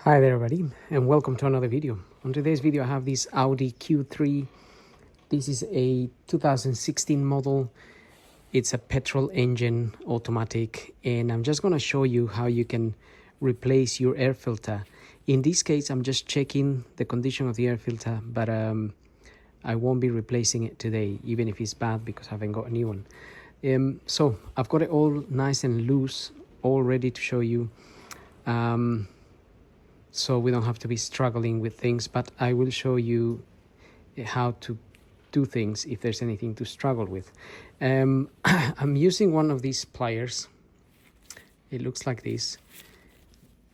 Hi there everybody, and welcome to another video. On today's video I have this Audi Q3. This is a 2016 model. It's a petrol engine automatic, and I'm just going to show you how you can replace your air filter. In this case I'm just checking the condition of the air filter, but I won't be replacing it today, even if it's bad, because I haven't got a new one. So I've got it all nice and loose, all ready to show you. So we don't have to be struggling with things, but I will show you how to do things if there's anything to struggle with. I'm using one of these pliers. It looks like this,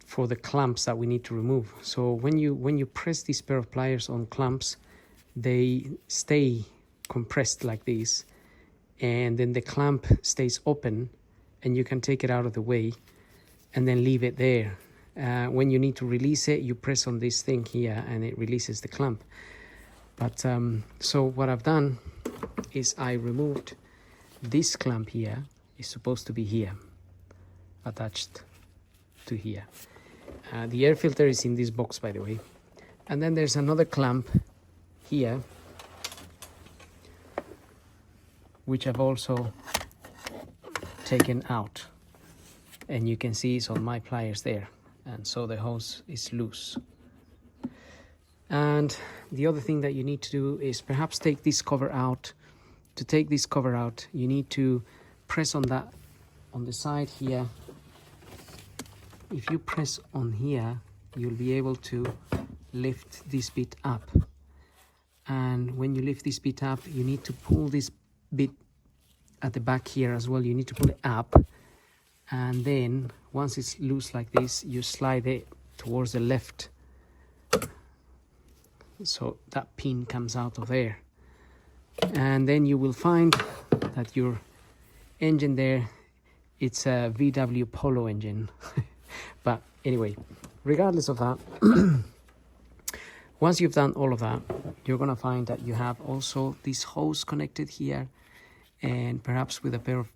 for the clamps that we need to remove. So when you press this pair of pliers on clamps, they stay compressed like this, and then the clamp stays open and you can take it out of the way and then leave it there. When you need to release it, you press on this thing here and it releases the clamp. But so what I've done is I removed this clamp here. It's supposed to be here, attached to here. The air filter is in this box, by the way. And then there's another clamp here, which I've also taken out. And you can see it's on my pliers there. And so the hose is loose. And the other thing that you need to do is perhaps take this cover out. To take this cover out, you need to press on that, on the side here. If you press on here, you'll be able to lift this bit up. And when you lift this bit up, you need to pull this bit at the back here as well. You need to pull it up. And then once it's loose like this, you slide it towards the left, so that pin comes out of there. And then you will find that your engine there, it's a VW Polo engine. But anyway, regardless of that, once you've done all of that, you're gonna find that you have also this hose connected here, and perhaps with a pair of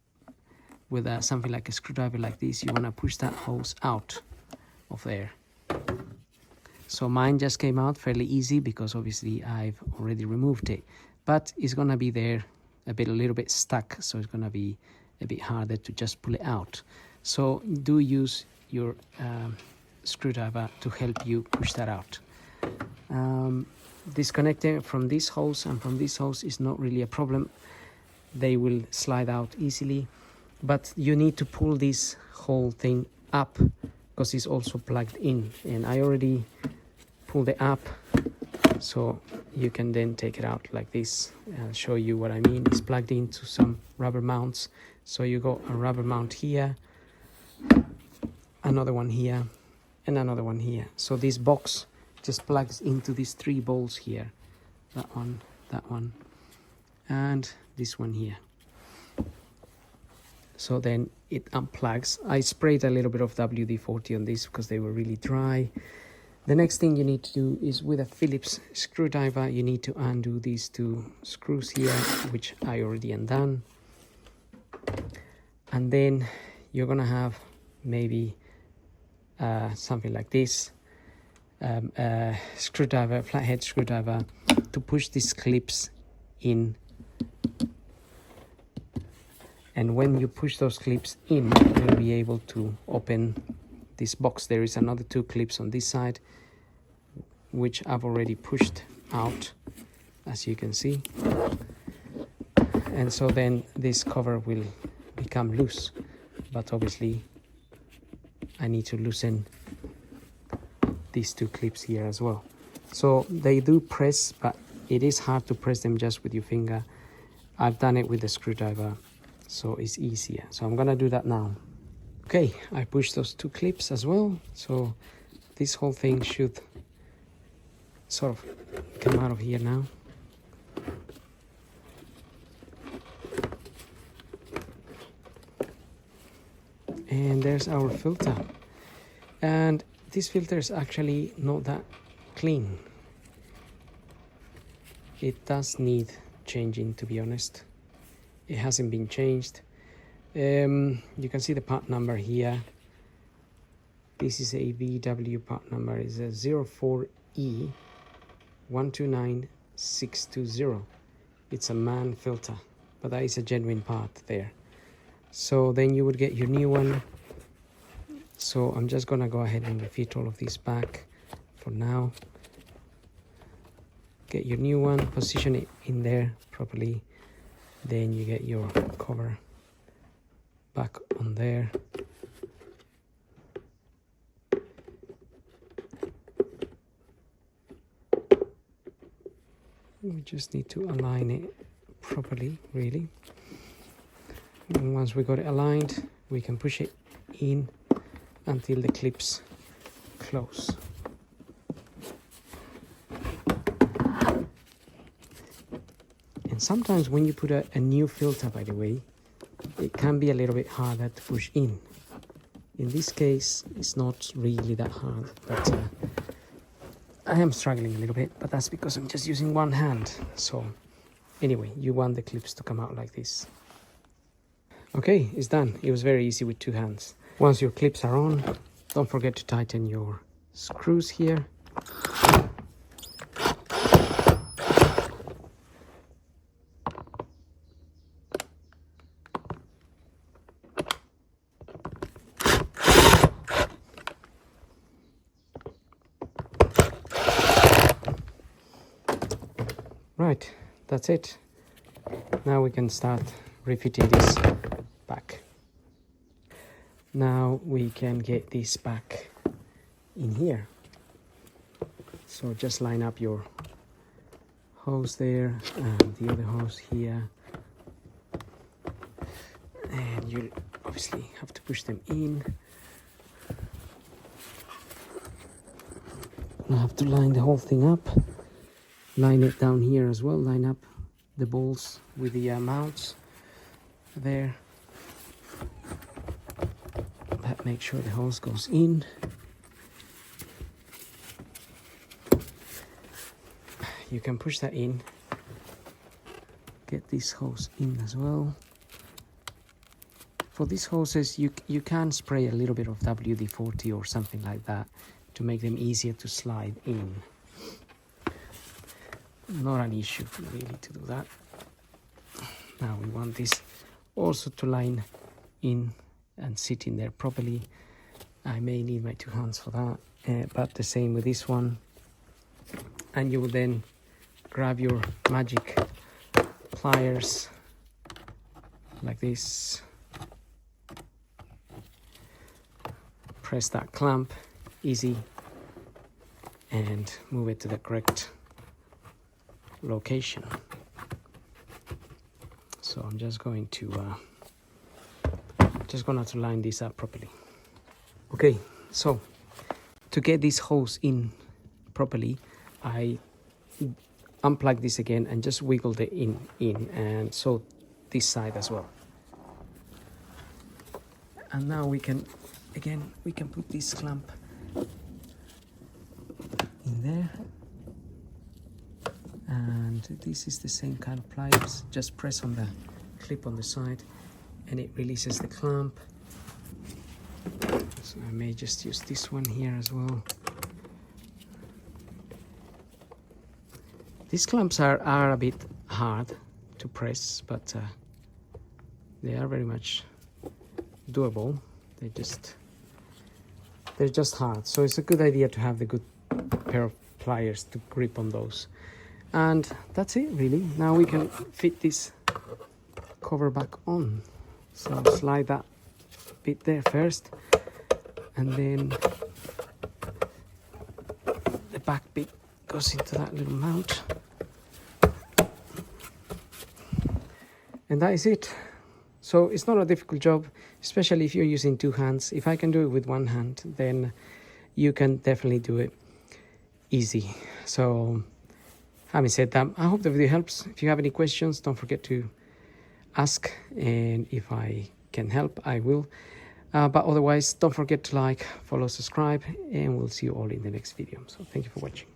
something like a screwdriver like this, you want to push that hose out of there. So mine just came out fairly easy because obviously I've already removed it, but it's gonna be there a little bit stuck, so it's gonna be a bit harder to just pull it out. So do use your screwdriver to help you push that out. Disconnecting from this hose and from this hose is not really a problem. They will slide out easily. But you need to pull this whole thing up because it's also plugged in. And I already pulled it up, so you can then take it out like this. I'll show you what I mean. It's plugged into some rubber mounts. So you got a rubber mount here, another one here, and another one here. So this box just plugs into these three bolts here. That one, and this one here. So then it unplugs. I sprayed a little bit of WD-40 on this because they were really dry. The next thing you need to do is, with a Phillips screwdriver, you need to undo these two screws here, which I already undone. And then you're gonna have maybe something like this, a screwdriver, flathead screwdriver, to push these clips in. And when you push those clips in, you'll be able to open this box. There is another two clips on this side, which I've already pushed out, as you can see. And so then this cover will become loose. But obviously, I need to loosen these two clips here as well. So they do press, but it is hard to press them just with your finger. I've done it with the screwdriver, so it's easier. So I'm gonna do that now. Okay, I pushed those two clips as well, so this whole thing should sort of come out of here now. And there's our filter. And this filter is actually not that clean. It does need changing, to be honest. It hasn't been changed. You can see the part number here. This is a VW part number, is a 04E129620. It's a MAN filter, but that is a genuine part there. So then you would get your new one. So I'm just gonna go ahead and refit all of this back for now. Get your new one, position it in there properly, then you get your cover back on there. We just need to align it properly, really. And once we got it aligned, we can push it in until the clips close. And sometimes when you put a new filter, by the way, it can be a little bit harder to push in. In this case, it's not really that hard, but I am struggling a little bit, but that's because I'm just using one hand. So anyway, you want the clips to come out like this. Okay, it's done. It was very easy with two hands. Once your clips are on, don't forget to tighten your screws here. Right, that's it. Now we can start refitting this back. Now we can get this back in here. So just line up your hose there and the other hose here. And you obviously have to push them in. I have to line the whole thing up. Line it down here as well, line up the balls with the mounts there. But make sure the hose goes in. You can push that in. Get this hose in as well. For these hoses, you can spray a little bit of WD-40 or something like that to make them easier to slide in. Not an issue really to do that. Now we want this also to line in and sit in there properly. I may need my two hands for that, but the same with this one. And you will then grab your magic pliers like this, press that clamp, easy, and move it to the correct location. So I'm just going to line this up properly. Okay, so to get this hose in properly, I unplug this again and just wiggle the in, and so this side as well. And now we can put this clamp in there. And this is the same kind of pliers. Just press on the clip on the side and it releases the clamp. So I may just use this one here as well. These clamps are a bit hard to press, but they are very much doable. They're just hard. So it's a good idea to have the good pair of pliers to grip on those. And that's it really. Now we can fit this cover back on. So slide that bit there first, and then the back bit goes into that little mount. And that is it. So it's not a difficult job, especially if you're using two hands. If I can do it with one hand, then you can definitely do it easy. So having said that, I hope the video helps. If you have any questions, don't forget to ask, and if I can help, I will. But otherwise, don't forget to like, follow, subscribe, and we'll see you all in the next video. So thank you for watching.